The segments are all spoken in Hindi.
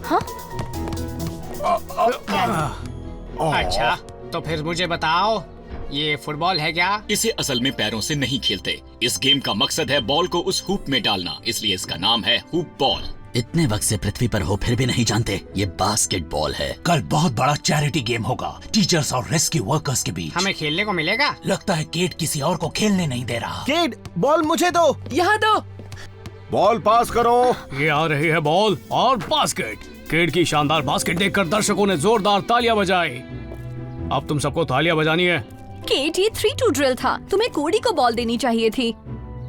हाँ? अच्छा, तो फिर मुझे बताओ, ये फुटबॉल है क्या? इसे असल में पैरों से नहीं खेलते। इस गेम का मकसद है बॉल को उस हुप में डालना, इसलिए इसका नाम है हुप बॉल। इतने वक्त से पृथ्वी पर हो फिर भी नहीं जानते, ये बास्केटबॉल है। कल बहुत बड़ा चैरिटी गेम होगा टीचर्स और रेस्क्यू वर्कर्स के बीच। हमें खेलने को मिलेगा? लगता है केट किसी और को खेलने नहीं दे रहा। केट, बॉल मुझे दो। यहाँ दो। बॉल पास करो। ये आ रही है बॉल और बास्केट। केट की शानदार बास्केट देखकर दर्शकों ने जोरदार तालियां बजाई। अब तुम सबको तालियां बजानी है। केट, ये 3-2 ड्रिल था, तुम्हें कोडी को बॉल देनी चाहिए थी।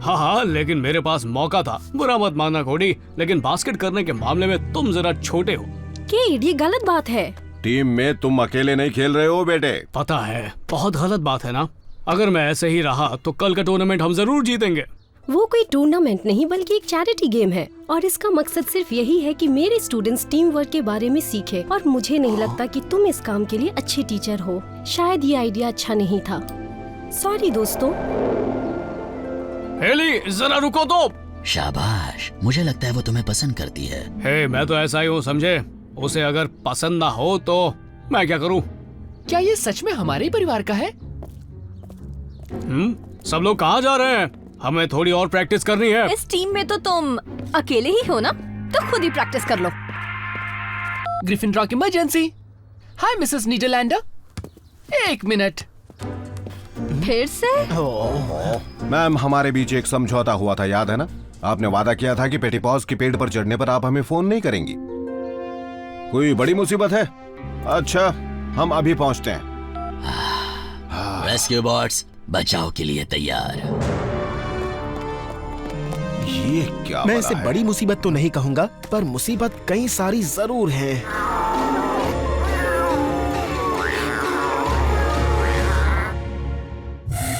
हाँ, लेकिन मेरे पास मौका था। बुरा मत मानना कोडी, लेकिन बास्केट करने के मामले में तुम जरा छोटे हो। केट, ये गलत बात है। टीम में तुम अकेले नहीं खेल रहे हो बेटे। पता है, बहुत गलत बात है ना। अगर मैं ऐसे ही रहा तो कल का टूर्नामेंट हम जरूर जीतेंगे। वो कोई टूर्नामेंट नहीं बल्कि एक चैरिटी गेम है और इसका मकसद सिर्फ यही है कि मेरे स्टूडेंट्स टीम वर्क के बारे में सीखे। और मुझे नहीं लगता कि तुम इस काम के लिए अच्छे टीचर हो। शायद ये आइडिया अच्छा नहीं था। सॉरी दोस्तों। हेली, जरा रुको तो। शाबाश, मुझे लगता है वो तुम्हें पसंद करती है। हे, मैं तो ऐसा ही हूँ, समझे। उसे अगर पसंद ना हो तो मैं क्या करूँ? क्या ये सच में हमारे परिवार का है? सब लोग कहाँ जा रहे हैं? हमें थोड़ी और प्रैक्टिस करनी है। इस टीम में तो तुम अकेले ही हो ना, तो खुद ही प्रैक्टिस कर लो। ग्रिफिंडॉर इमरजेंसी। हाय मिसेस नीदरलैंडर, 1 मिनट। फिर से? मैम, हमारे बीच एक समझौता हुआ था, याद है ना? आपने वादा किया था कि पेटीपॉज के पेड़ पर चढ़ने पर आप हमें फोन नहीं करेंगी। कोई बड़ी मुसीबत है? अच्छा, हम अभी पहुंचते हैं। रेस्क्यू बॉट्स बचाव के लिए तैयार। ये क्या? मैं इसे बड़ी मुसीबत तो नहीं कहूंगा, पर मुसीबत कई सारी जरूर हैं।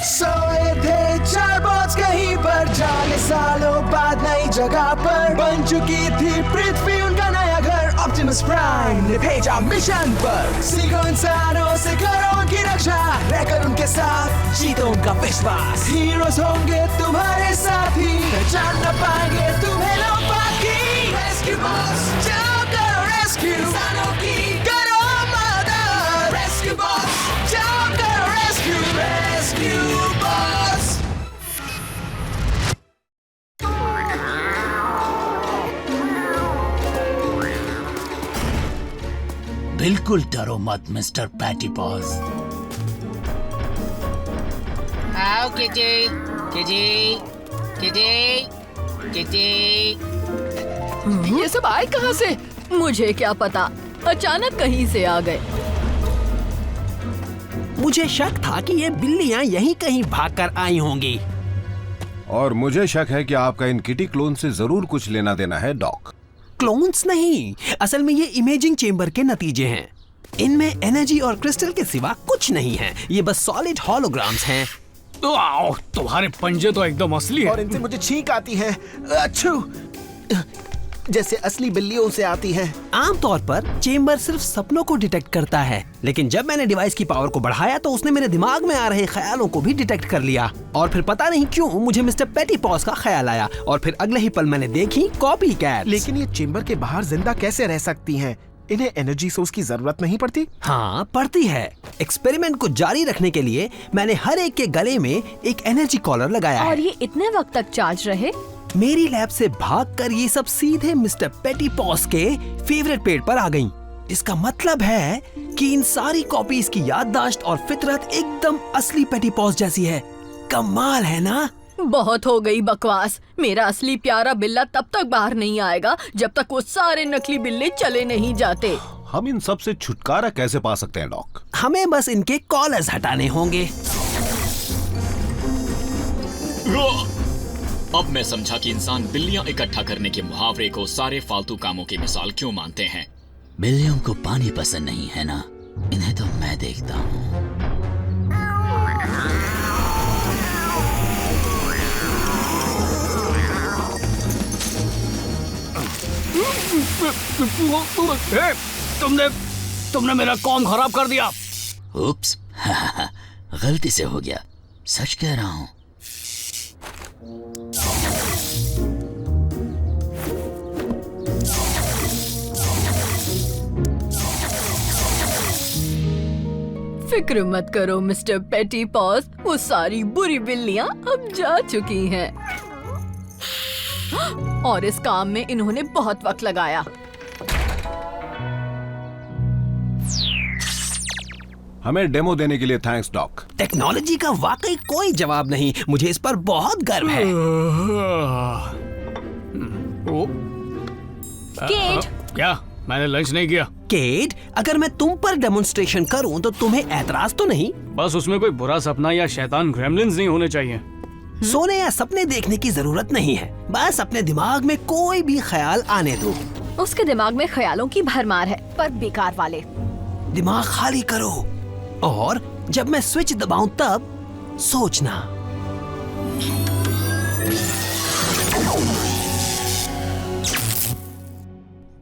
सोए थे 4 बॉट्स कहीं पर, जाने सालों बाद नई जगह पर बन चुकी थी पृथ्वी उनका नया घर। ऑप्टिमस प्राइम ने भेजा मिशन पर, सीखो इंसानों से करो उनकी रक्षा, रहकर उनके साथ जीतो उनका विश्वास। हीरोज होंगे तुम्हारे साथी, पहचान न पाएंगे तुम्हें लोग बाकी। रेस्क्यू बॉट्स, जाओ करो रेस्क्यू इंसानों की, करो मदद। रेस्क्यू बॉट्स, जाओ करो रेस्क्यू। Rescue bots. बिल्कुल डरो मत मिस्टर पैटीपॉज। आओ किटी, किटी, किटी, किटी। ये सब आए कहाँ से? मुझे क्या पता, अचानक कहीं से आ गए। मुझे शक था कि ये बिल्लियां यहीं कहीं भागकर आई होंगी। और मुझे शक है कि आपका इन किटी क्लोन से जरूर कुछ लेना देना है, डॉक। क्लोन्स नहीं, असल में ये इमेजिंग चेंबर के नतीजे हैं। इनमें एनर्जी और क्रिस्टल के सिवा कुछ नहीं है। ये बस सॉलिड होलोग्राम्स हैं। तुम्हारे पंजे तो एकदम असली हैं। और इनसे मुझे छींक आती है, अच्छू, जैसे असली बिल्लियों से आती है। आमतौर पर चेंबर सिर्फ सपनों को डिटेक्ट करता है, लेकिन जब मैंने डिवाइस की पावर को बढ़ाया तो उसने मेरे दिमाग में आ रहे ख्यालों को भी डिटेक्ट कर लिया। और फिर पता नहीं क्यों मुझे मिस्टर पेटीपॉज का ख्याल आया और फिर अगले ही पल मैंने देखी कॉपी कैट्स। लेकिन ये चेंबर के बाहर जिंदा कैसे रह सकती हैं? इन्हें एनर्जी सोर्स की जरूरत नहीं पड़ती? हाँ, पड़ती है। एक्सपेरिमेंट को जारी रखने के लिए मैंने हर एक के गले में एक एनर्जी कॉलर लगाया है। और ये इतने वक्त तक चार्ज रहे? मेरी लैब से भागकर ये सब सीधे मिस्टर पेटीपॉज के फेवरेट पेड़ पर आ गईं। इसका मतलब है कि इन सारी कॉपीज की याददाश्त और फितरत एकदम असली पेटीपॉज जैसी है। कमाल है ना? बहुत हो गई बकवास। मेरा असली प्यारा बिल्ला तब तक बाहर नहीं आएगा जब तक वो सारे नकली बिल्ले चले नहीं जाते। हम इन सब से छुटकारा कैसे पा सकते हैं, डॉक? हमें बस इनके कॉलर्स हटाने होंगे। अब मैं समझा कि इंसान बिल्लियां इकट्ठा करने के मुहावरे को सारे फालतू कामों की मिसाल क्यों मानते हैं। बिल्लियों को पानी पसंद नहीं है ना, इन्हें तो मैं देखता हूँ। तुमने मेरा काम खराब कर दिया। उप्स, गलती से हो गया, सच कह रहा हूँ। फिक्र मत करो मिस्टर पेटी पॉज, वो सारी बुरी बिल्लियां अब जा चुकी हैं। और इस काम में इन्होंने बहुत वक्त लगाया। हमें डेमो देने के लिए थैंक्स डॉक। टेक्नोलॉजी का वाकई कोई जवाब नहीं, मुझे इस पर बहुत गर्व है। केट, क्या? मैंने लंच नहीं किया। केट, अगर मैं तुम पर डेमोन्स्ट्रेशन करूं तो तुम्हें ऐतराज तो नहीं? बस उसमें कोई बुरा सपना या शैतान ग्रेमलिन्स नहीं होने चाहिए। सोने या सपने देखने की जरूरत नहीं है, बस अपने दिमाग में कोई भी ख्याल आने दो। उसके दिमाग में ख्यालों की भरमार है, पर बेकार वाले। दिमाग खाली करो और जब मैं स्विच दबाऊं तब सोचना।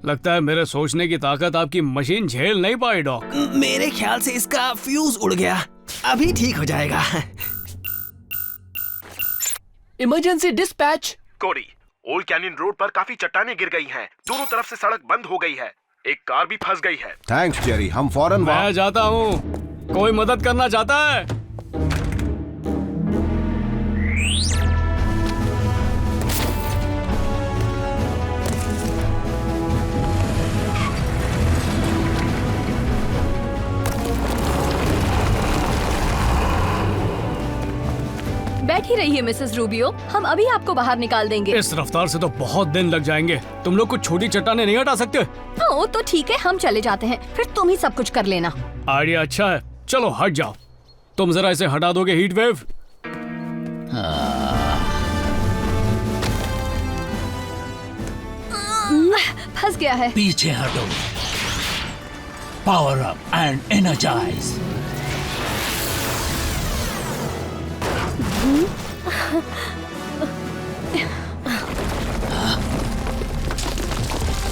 लगता है मेरे सोचने की ताकत आपकी मशीन झेल नहीं पाई डॉक। मेरे ख्याल से इसका फ्यूज उड़ गया, अभी ठीक हो जाएगा। Emergency dispatch. कोडी, ओल्ड कैनियन रोड पर काफी चट्टानें गिर गई हैं। दोनों तरफ से सड़क बंद हो गई है, एक कार भी फंस गई है। थैंक्स जेरी, हम फौरन मैं जाता हूँ। कोई मदद करना चाहता है? बैठी रहिए मिसेस रूबियो, हम अभी आपको बाहर निकाल देंगे। इस रफ्तार से तो बहुत दिन लग जाएंगे। तुम लोग कुछ छोटी चट्टानें नहीं हटा सकते? ओ तो ठीक है, हम चले जाते हैं, फिर तुम ही सब कुछ कर लेना। आइडिया अच्छा है, चलो हट जाओ। तुम जरा इसे हटा दोगे हीट वेव? फंस गया है। पीछे हटो। Power up and energize.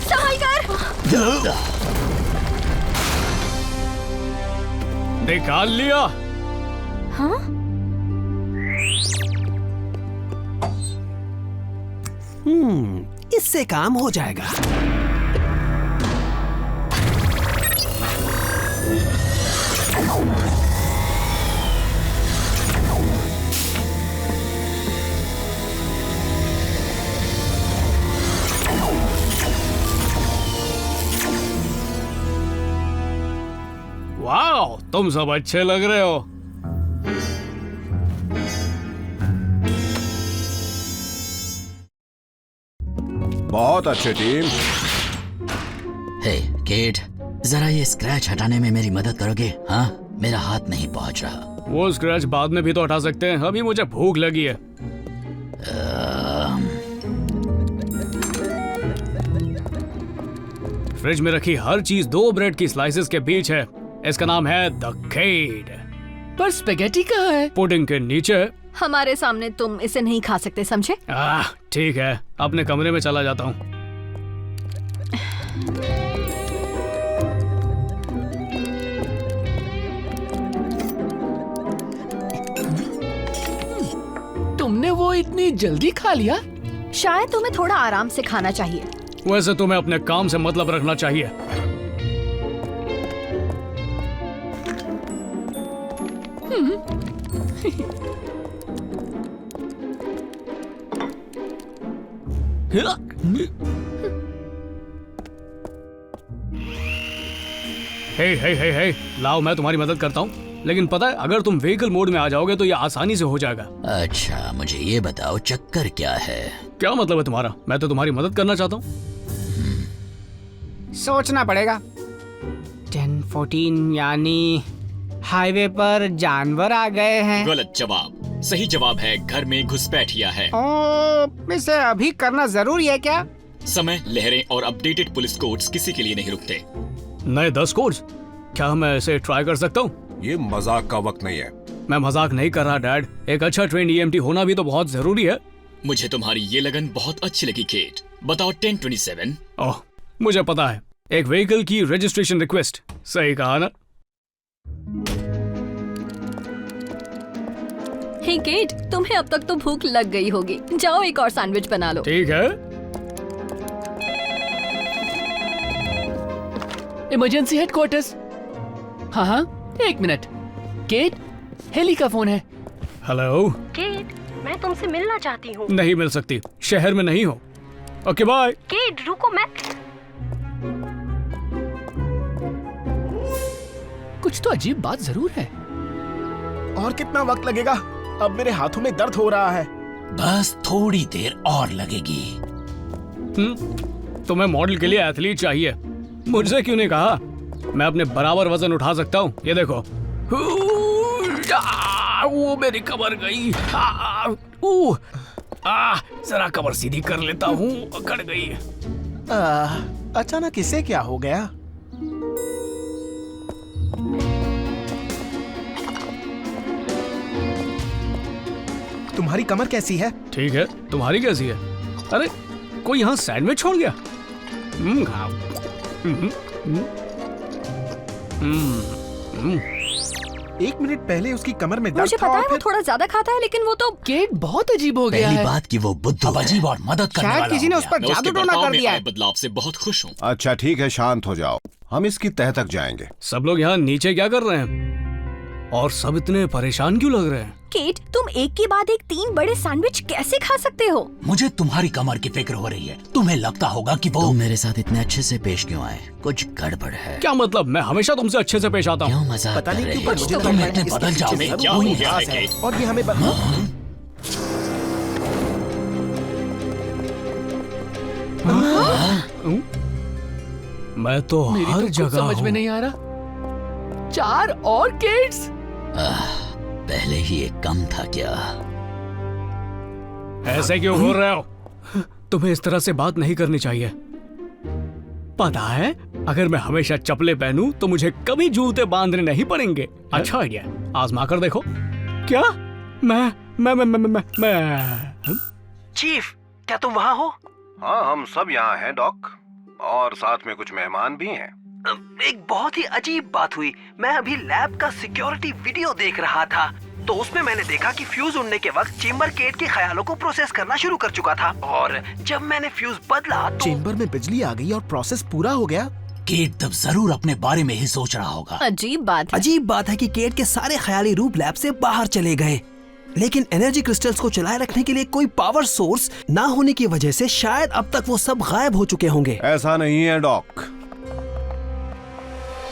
संभल कर। निकाल लिया। हाँ? इससे काम हो जाएगा। वाह, तुम सब अच्छे लग रहे हो। बहुत अच्छे टीम। हे केट, जरा ये स्क्रैच हटाने में मेरी मदद करोगे? हाँ, मेरा हाथ नहीं पहुंच रहा। वो स्क्रैच बाद में भी तो हटा सकते हैं, अभी मुझे भूख लगी है। फ्रिज में रखी हर चीज 2 ब्रेड की स्लाइसेस के बीच है। इसका नाम है द केड। पर स्पेगेटी कहाँ है? पुडिंग के नीचे है। हमारे सामने तुम इसे नहीं खा सकते, समझे? ठीक है, अपने कमरे में चला जाता हूँ। तुमने वो इतनी जल्दी खा लिया? शायद तुम्हें थोड़ा आराम से खाना चाहिए। वैसे तुम्हें अपने काम से मतलब रखना चाहिए। हे, लाओ मैं तुम्हारी मदद करता हूँ। लेकिन पता है, अगर तुम व्हीकल मोड में आ जाओगे तो ये आसानी से हो जाएगा। अच्छा, मुझे ये बताओ चक्कर क्या है? क्या मतलब है तुम्हारा? मैं तो तुम्हारी मदद करना चाहता हूँ। सोचना पड़ेगा। 10-14 यानी हाईवे पर जानवर आ गए हैं। गलत जवाब। सही जवाब है घर में घुसपैठिया है। ओ, इसे अभी करना जरूरी है क्या? समय, लहरें और अपडेटेड पुलिस कोड्स किसी के लिए नहीं रुकते। नए 10 कोड्स? क्या मैं इसे ट्राई कर सकता हूँ? ये मजाक का वक्त नहीं है। मैं मजाक नहीं कर रहा डैड। एक अच्छा ट्रेन EMT होना भी तो बहुत जरूरी है। मुझे तुम्हारी ये लगन बहुत अच्छी लगी केट। बताओ 1027। ओह, मुझे पता है। एक व्हीकल की रजिस्ट्रेशन रिक्वेस्ट। सही कहा ना? हे केट, तुम्हें अब तक तो भूख लग गई होगी। जाओ एक और सैंडविच बना लो। ठीक है। Emergency headquarters. हाँ, 1 मिनट। केट, हेली का फोन है। हेलो। केट, मैं तुमसे मिलना चाहती हूँ। नहीं मिल सकती, शहर में नहीं हो। Okay bye. केट रुको, मैं कुछ तो अजीब बात जरूर है। और कितना वक्त लगेगा? अब मेरे हाथों में दर्द हो रहा है। बस थोड़ी देर और लगेगी। तुम्हें मॉडल के लिए एथलीट चाहिए, मुझसे क्यों नहीं कहा? मैं अपने बराबर वजन उठा सकता हूँ। ये देखो। वो मेरी कमर गई। जरा कमर सीधी कर लेता हूँ, अकड़ गई। अचानक इसे क्या हो गया? तुम्हारी कमर कैसी है? ठीक है, तुम्हारी कैसी है? अरे कोई यहाँ सैंडविच छोड़ गया। खाओ। एक मिनट पहले उसकी कमर में दर्द मुझे था पता और है वो फिर थोड़ा ज्यादा खाता है, लेकिन वो तो केट बहुत अजीब हो गया पहली है। बात कि वो बुद्धू अजीब और मदद करने वाला किसी ने हो उस गया। पर मैं उसके जादू टोना बर्ताव कर में दिया आए है। बदलाव से बहुत खुश हूँ। अच्छा ठीक है, शांत हो जाओ, हम इसकी तह तक जाएंगे। सब लोग यहाँ नीचे क्या कर रहे हैं? और सब इतने परेशान क्यों लग रहे हैं? केट, तुम एक के बाद एक 3 बड़े सैंडविच कैसे खा सकते हो? मुझे तुम्हारी कमर की फिक्र हो रही है। तुम्हें लगता होगा कि वो तुम मेरे साथ इतने अच्छे से पेश क्यों आए? कुछ गड़बड़ है। क्या मतलब? मैं हमेशा तुमसे अच्छे से पेश आता हूँ। क्यों मजाक पता कर नहीं रहे क्यों, पर हो? मुझे तुम लगता है इतने इसके बदल पीछे जाओगे। जरूर क्या कोई हो गया राज है, है। केट? और ये हमें मैं तो मेरी हर तो कुछ जगह समझ में हूँ। नहीं आ रहा। 4 और केट्स। पहले ही एक कम था क्या? ऐसे क्यों घूर रहे हो? तुम्हें इस तरह से बात नहीं करनी चाहिए। पता है, अगर मैं हमेशा चप्पलें पहनूं तो मुझे कभी जूते बांधने नहीं पड़ेंगे। अच्छा आइडिया, आजमा कर देखो। क्या? मैं चीफ, क्या तुम वहाँ हो? हाँ, हम सब यहाँ हैं डॉक, और साथ में कुछ मेहमान भी हैं। एक बहुत ही अजीब बात हुई। मैं अभी लैब का सिक्योरिटी वीडियो देख रहा था, तो उसमें मैंने देखा कि फ्यूज उड़ने के वक्त चेम्बर केट के ख्यालों को प्रोसेस करना शुरू कर चुका था, और जब मैंने फ्यूज बदला तो चेम्बर में बिजली आ गई और प्रोसेस पूरा हो गया। केट तब जरूर अपने बारे में ही सोच रहा होगा। अजीब बात है। अजीब बात है कि केट के सारे ख्याली रूप लैब से बाहर चले गए, लेकिन एनर्जी क्रिस्टल्स को चलाए रखने के लिए कोई पावर सोर्स ना होने की वजह से शायद अब तक वो सब गायब हो चुके होंगे। ऐसा नहीं है डॉक।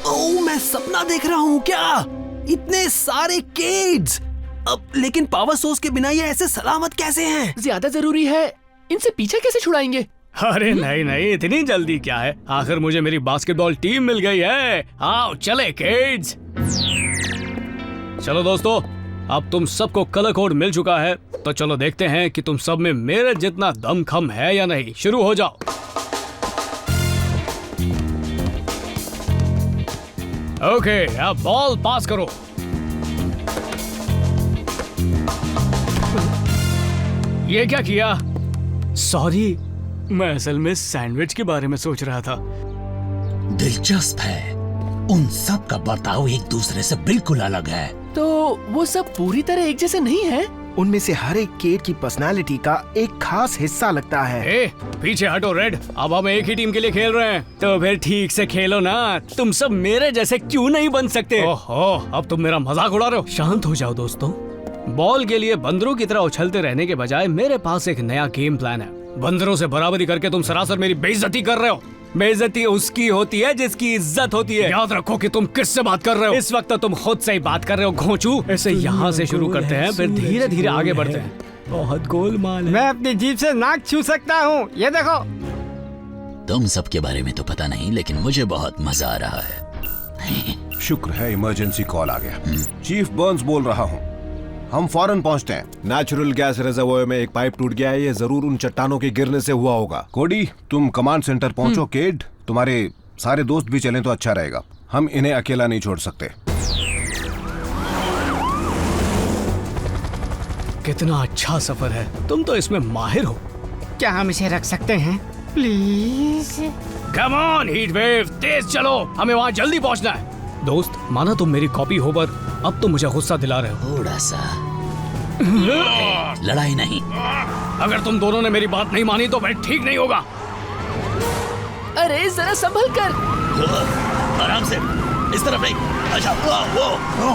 ओह, मैं सपना देख रहा हूँ क्या? इतने सारे केट्स! अब लेकिन पावर सोर्स के बिना ये ऐसे सलामत कैसे हैं? ज्यादा जरूरी है, इनसे पीछे कैसे छुड़ाएंगे? अरे नहीं नहीं, इतनी जल्दी क्या है? आखिर मुझे मेरी बास्केटबॉल टीम मिल गई है। आओ चले किड्स। चलो दोस्तों, अब तुम सबको कलर कोड मिल चुका है, तो चलो देखते हैं कि तुम सब में मेरे जितना दमखम है या नहीं। शुरू हो जाओ। ओके, अब बॉल पास करो। ये क्या किया? सॉरी, मैं असल में सैंडविच के बारे में सोच रहा था। दिलचस्प है, उन सब का बर्ताव एक दूसरे से बिल्कुल अलग है। तो वो सब पूरी तरह एक जैसे नहीं है? उनमें से हर एक केट की पर्सनालिटी का एक खास हिस्सा लगता है। ए, पीछे हटो रेड, अब हम एक ही टीम के लिए खेल रहे हैं, तो फिर ठीक से खेलो ना। तुम सब मेरे जैसे क्यों नहीं बन सकते? ओहो, अब तुम मेरा मजाक उड़ा रहे हो। शांत हो जाओ दोस्तों। बॉल के लिए बंदरों की तरह उछलते रहने के बजाय मेरे पास एक नया गेम प्लान है। बंदरों से बराबरी करके तुम सरासर मेरी बेइज्जती कर रहे हो। बेइज्जती उसकी होती है जिसकी इज्जत होती है। याद रखो कि तुम किससे बात कर रहे हो। इस वक्त तो तुम खुद से ही बात कर रहे हो घोंचू। ऐसे यहाँ से शुरू करते हैं, फिर धीरे धीरे आगे बढ़ते हैं। बहुत गोलमाल है। मैं अपनी जीभ से नाक छू सकता हूँ, ये देखो। तुम सबके बारे में तो पता नहीं, लेकिन मुझे बहुत मजा आ रहा है। शुक्र है इमरजेंसी कॉल आ गया। चीफ बर्न्स बोल रहा हूँ, हम फौरन पहुंचते हैं। नेचुरल गैस रिजर्वोयर में एक पाइप टूट गया है, ये जरूर उन चट्टानों के गिरने से हुआ होगा। कोडी, तुम कमांड सेंटर पहुंचो। केड, तुम्हारे सारे दोस्त भी चलें तो अच्छा रहेगा, हम इन्हें अकेला नहीं छोड़ सकते। कितना अच्छा सफर है, तुम तो इसमें माहिर हो। क्या हम इसे रख सकते हैं please? Come on heat wave, तेज चलो, हमें वहाँ जल्दी पहुँचना है। दोस्त, माना तुम मेरी कॉपी हो, पर अब तो मुझे गुस्सा दिला रहे हो। थोड़ा सा लड़ाई नहीं। अगर तुम दोनों ने मेरी बात नहीं मानी तो फिर ठीक नहीं होगा। अरे जरा संभल कर। आराम से, इस तरफ नहीं। अच्छा, वो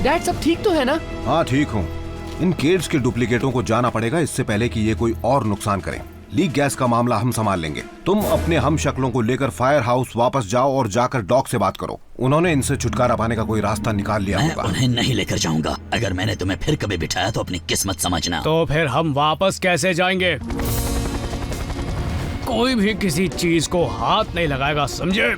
डैड सब ठीक तो है ना? हाँ ठीक हूँ। इन केड्स के डुप्लीकेटों को जाना पड़ेगा इससे पहले कि ये कोई और नुकसान करें। लीक गैस का मामला हम संभाल लेंगे। तुम अपने हम शक्लों को लेकर फायर हाउस वापस जाओ और जाकर डॉक से बात करो। उन्होंने इनसे छुटकारा पाने का कोई रास्ता निकाल लिया होगा। मैं उन्हें नहीं लेकर जाऊंगा। अगर मैंने तुम्हें फिर कभी बिठाया तो अपनी किस्मत समझना। तो फिर हम वापस कैसे जाएंगे? कोई भी किसी चीज को हाथ नहीं लगाएगा, समझे?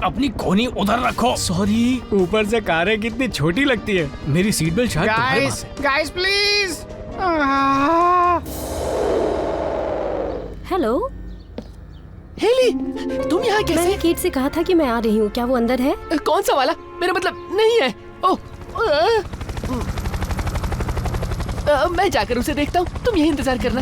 अपनी कोनी उधर रखो। सॉरी, ऊपर से कारें कितनी छोटी लगती है। मेरी सीट बेल्ट शायद तुम्हारे पास है। Guys please. हेलो हेली, तुम यहाँ कैसे? मैंने केट से कहा था कि मैं आ रही हूँ। क्या वो अंदर है? कौन सा वाला? मेरा मतलब नहीं है। ओह, मैं जाकर उसे देखता हूँ, तुम यही इंतजार करना।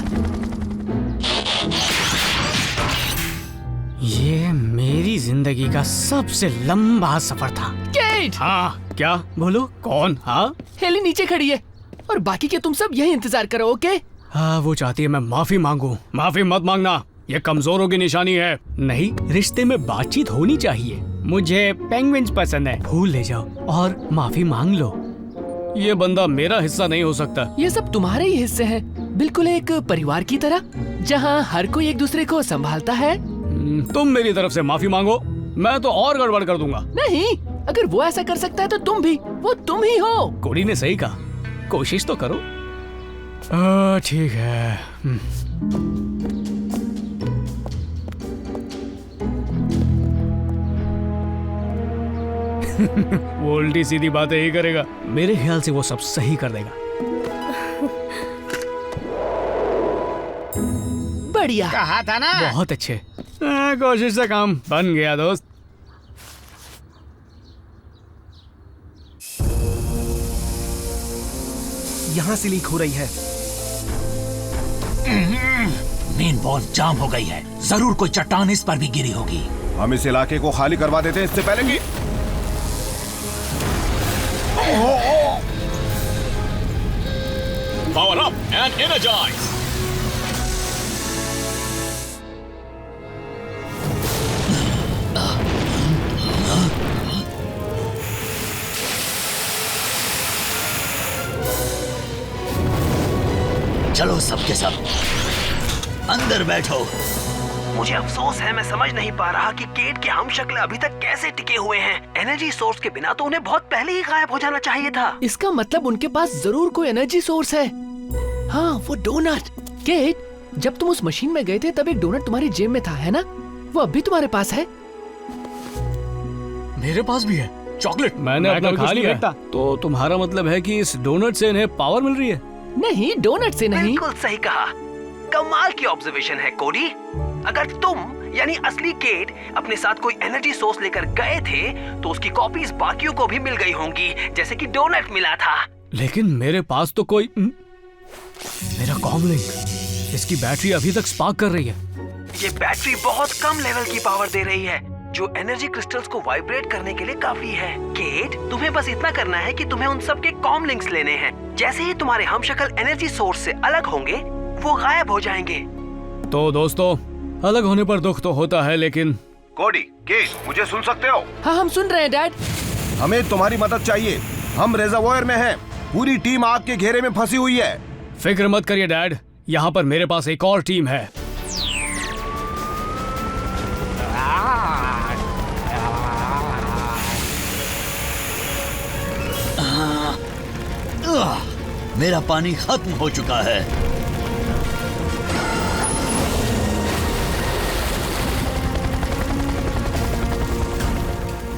ये मेरी जिंदगी का सबसे लंबा सफर था। केट! हाँ, क्या बोलो? कौन? हाँ, हेली नीचे खड़ी है और बाकी के तुम सब यही इंतजार करो, ओके? हाँ, वो चाहती है मैं माफी मांगू। माफी मत मांगना, ये कमजोरों की निशानी है। नहीं, रिश्ते में बातचीत होनी चाहिए। मुझे पेंगुइन्स पसंद है। फूल ले जाओ और माफी मांग लो। ये बंदा मेरा हिस्सा नहीं हो सकता। ये सब तुम्हारे ही हिस्से हैं, बिल्कुल एक परिवार की तरह, जहाँ हर कोई एक दूसरे को संभालता है। तुम मेरी तरफ से माफी मांगो, मैं तो और गड़बड़ कर दूंगा। नहीं, अगर वो ऐसा कर सकता है तो तुम भी, वो तुम ही हो। कोड़ी ने सही कहा, कोशिश तो करो। ठीक है। वो उल्टी सीधी बातें ही करेगा। मेरे ख्याल से वो सब सही कर देगा। बढ़िया। कहा था ना। बहुत अच्छे। कोशिश से काम बन गया दोस्त। यहाँ से लीक हो रही है। मेन वॉल जाम हो गई है। जरूर कोई चट्टान इस पर भी गिरी होगी। हम इस इलाके को खाली करवा देते हैं इससे पहले कि पावर अप एंड एनर्जाइज। चलो सबके सब अंदर बैठो। मुझे अफसोस है, मैं समझ नहीं पा रहा कि केट के हम शक्ल अभी तक कैसे टिके हुए हैं। एनर्जी सोर्स के बिना तो उन्हें बहुत पहले ही गायब हो जाना चाहिए था। इसका मतलब उनके पास जरूर कोई एनर्जी सोर्स है। हाँ, वो डोनट। केट, जब तुम उस मशीन में गए थे तब एक डोनट तुम्हारी जेब में था, है ना? वो अब भी तुम्हारे पास है? मेरे पास भी है चॉकलेट। मैंने अपना खा लिया। तो तुम्हारा मतलब है कि इस डोनट से इन्हें पावर मिल रही है? नहीं, डोनट से नहीं। बिल्कुल सही कहा। कमाल की ऑब्जर्वेशन है कोडी। अगर तुम यानी असली केट अपने साथ कोई एनर्जी सोर्स लेकर गए थे तो उसकी कॉपीज बाकियों को भी मिल गई होंगी, जैसे कि डोनट मिला था। लेकिन मेरे पास तो कोई मेरा कॉमलिंक, इसकी बैटरी अभी तक स्पार्क कर रही है। ये बैटरी बहुत कम लेवल की पावर दे रही है, जो एनर्जी क्रिस्टल्स को वाइब्रेट करने के लिए काफी है। केट, तुम्हें बस इतना करना है कि तुम्हें उन सब के कॉम लिंक्स लेने हैं। जैसे ही तुम्हारे हमशक्ल एनर्जी सोर्स से अलग होंगे, वो गायब हो जाएंगे। तो दोस्तों, अलग होने पर दुख तो होता है, लेकिन कोडी, केट, मुझे सुन सकते हो? हाँ, हम सुन रहे हैं डैड। हमें तुम्हारी मदद चाहिए। हम रिजर्वॉयर में हैं। पूरी टीम आग के घेरे में फंसी हुई है। फिक्र मत करिए डैड, यहाँ पर मेरे पास एक और टीम है। मेरा पानी खत्म हो चुका है।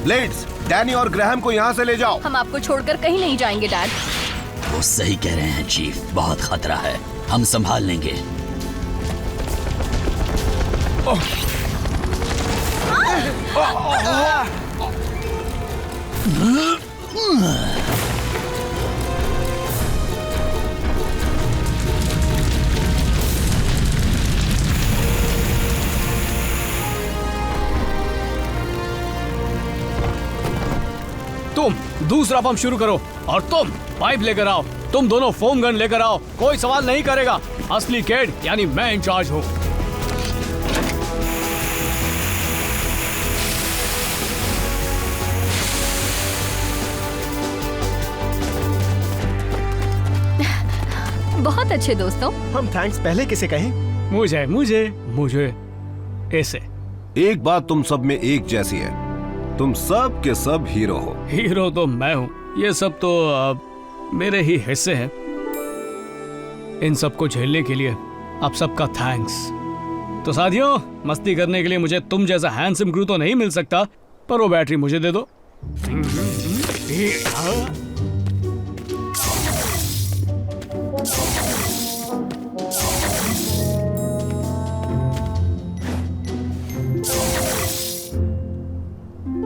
ब्लेड्स, डैनी और ग्रैहम को यहाँ से ले जाओ। हम आपको छोड़कर कहीं नहीं जाएंगे डैड। वो सही कह रहे हैं चीफ, बहुत खतरा है, हम संभाल लेंगे। तुम दूसरा पंप शुरू करो और तुम पाइप लेकर आओ। तुम दोनों फोम गन लेकर आओ। कोई सवाल नहीं करेगा। असली केड यानी मैं इंचार्ज हूँ। बहुत अच्छे दोस्तों। हम थैंक्स पहले किसे कहें? मुझे मुझे मुझे ऐसे। एक बात तुम सब में एक जैसी है, तुम सब के सब हीरो हो। हीरो तो मैं हूँ, ये सब तो मेरे ही हिस्से हैं। इन सब को झेलने के लिए आप सबका थैंक्स। तो साथियों, मस्ती करने के लिए मुझे तुम जैसा हैंडसम क्रू तो नहीं मिल सकता, पर वो बैटरी मुझे दे दो।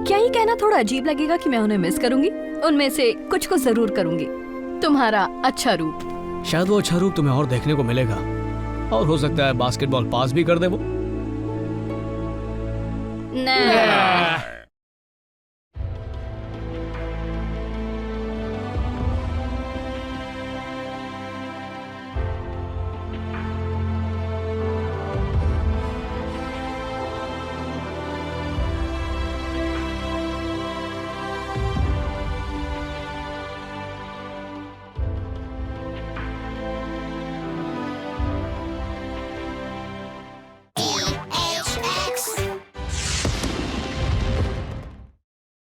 क्या ये कहना थोड़ा अजीब लगेगा कि मैं उन्हें मिस करूंगी? उनमें से कुछ को जरूर करूंगी। तुम्हारा अच्छा रूप। शायद वो अच्छा रूप तुम्हें और देखने को मिलेगा, और हो सकता है बास्केटबॉल पास भी कर दे वो। नहीं।